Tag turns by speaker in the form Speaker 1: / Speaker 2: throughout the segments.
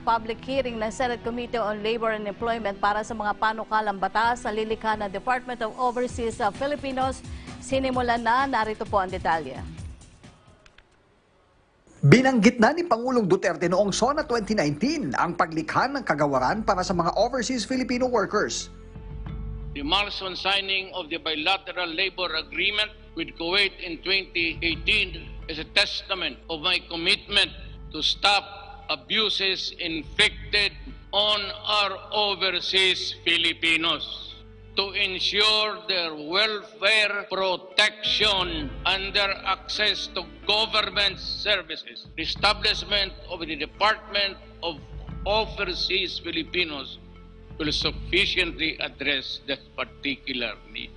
Speaker 1: Public hearing ng Senate Committee on Labor and Employment para sa mga panukalang batas sa lilikha ng Department of Overseas Filipinos. Sinimulan na, narito po ang detalye.
Speaker 2: Binanggit na ni Pangulong Duterte noong SONA 2019 ang paglikha ng kagawaran para sa mga overseas Filipino workers.
Speaker 3: The milestone signing of the bilateral labor agreement with Kuwait in 2018 is a testament of my commitment to stop abuses inflicted on our overseas Filipinos, to ensure their welfare protection and their access to government services. The establishment of the Department of Overseas Filipinos will sufficiently address this particular need.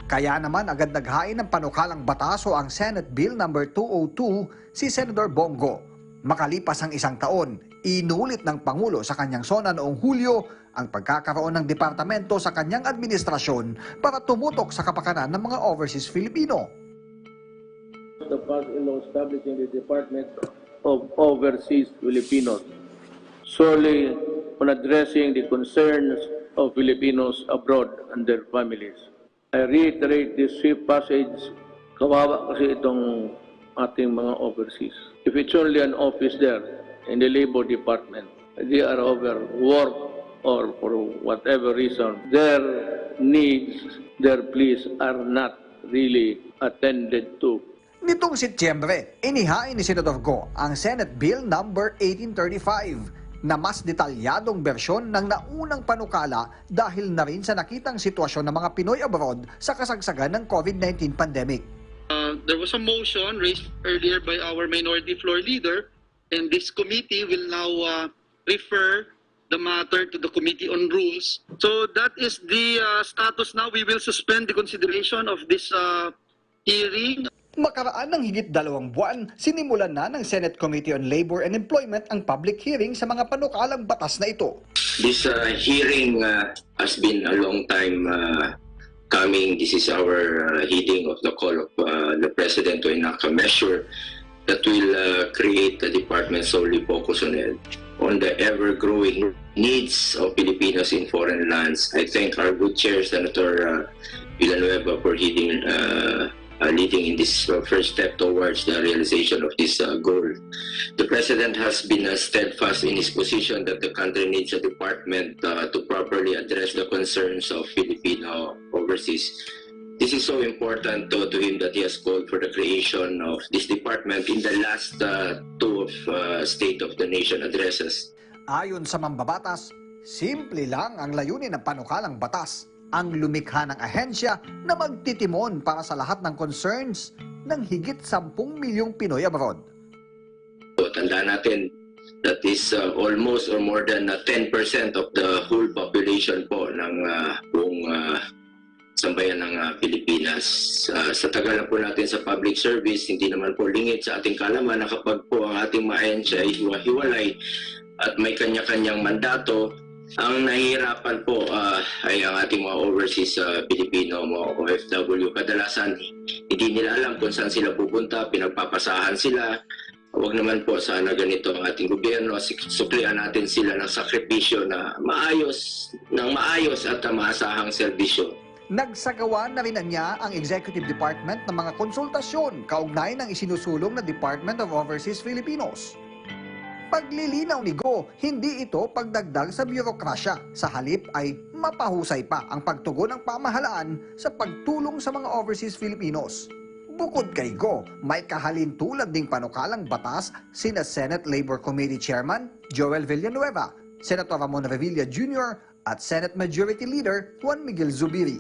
Speaker 2: Kaya naman agad naghain ng panukalang batas o ang Senate Bill No. 202 si Senador Bongo. Makalipas ang isang taon, inulit ng Pangulo sa kanyang SONA noong Hulyo ang pagkakaroon ng departamento sa kanyang administrasyon para tumutok sa kapakanan ng mga overseas Filipino.
Speaker 4: The past law establishing the Department of Overseas Filipinos solely on addressing the concerns of Filipinos abroad and their families. I reiterate this swift passage. Kawawa kasi itong ating mga overseas. If it's only an office there in the Labor Department, they are overworked or for whatever reason, their needs, their pleas are not really attended to.
Speaker 2: Nitong Setyembre, inihain ni Senador Go ang Senate Bill No. 1835 na mas detalyadong bersyon ng naunang panukala dahil na rin sa nakitang sitwasyon ng mga Pinoy abroad sa kasagsagan ng COVID-19 pandemic.
Speaker 5: There was a motion raised earlier by our minority floor leader, and this committee will now refer the matter to the Committee on Rules. So that is the status now. We will suspend the consideration of this hearing.
Speaker 2: Makaraan ng higit 2 buwan, sinimulan na ng Senate Committee on Labor and Employment ang public hearing sa mga panukalang batas na ito.
Speaker 6: This hearing has been a long time coming. This is our heeding of the call of the President to enact a measure that will create a department solely focused on the ever-growing needs of Filipinos in foreign lands. I thank our good chair, Senator Villanueva, for leading in this first step towards the realization of this goal. The President has been steadfast in his position that the country needs a department to properly address the concerns of Filipino overseas. This is so important to him that he has called for the creation of this department in the last two of State of the Nation addresses.
Speaker 2: Ayon sa mambabatas, simple lang ang layunin ng panukalang batas, ang lumikha ng ahensya na magtitimon para sa lahat ng concerns ng higit 10 milyong Pinoy abroad.
Speaker 6: Tandaan natin that is almost or more than 10% of the whole population po ng buong sambayan ng Pilipinas. Sa tagal na po natin sa public service, hindi naman po lingid sa ating kalaman na kapag po ang ating maahensya ay hiwa-hiwalay at may kanya-kanyang mandato, ang nahihirapan po ay ang ating mga overseas Pilipino, mga OFW. Kadalasan, hindi nila alam kung saan sila pupunta, pinagpapasahan sila. Huwag naman po sana ganito ang ating gobyerno. Suklian natin sila ng sakripisyo na maayos at maasahang serbisyo.
Speaker 2: Nagsagawa na rin niya ang Executive Department ng mga konsultasyon kaugnay ng isinusulong na Department of Overseas Filipinos. Paglilinaw ni Go, hindi ito pagdagdag sa bürokrasya. Sa halip ay mapahusay pa ang pagtugon ng pamahalaan sa pagtulong sa mga overseas Filipinos. Bukod kay Go, may kahalintulad ding panukalang batas sina Senate Labor Committee Chairman Joel Villanueva, Senator Ramon Revilla Jr. at Senate Majority Leader Juan Miguel Zubiri.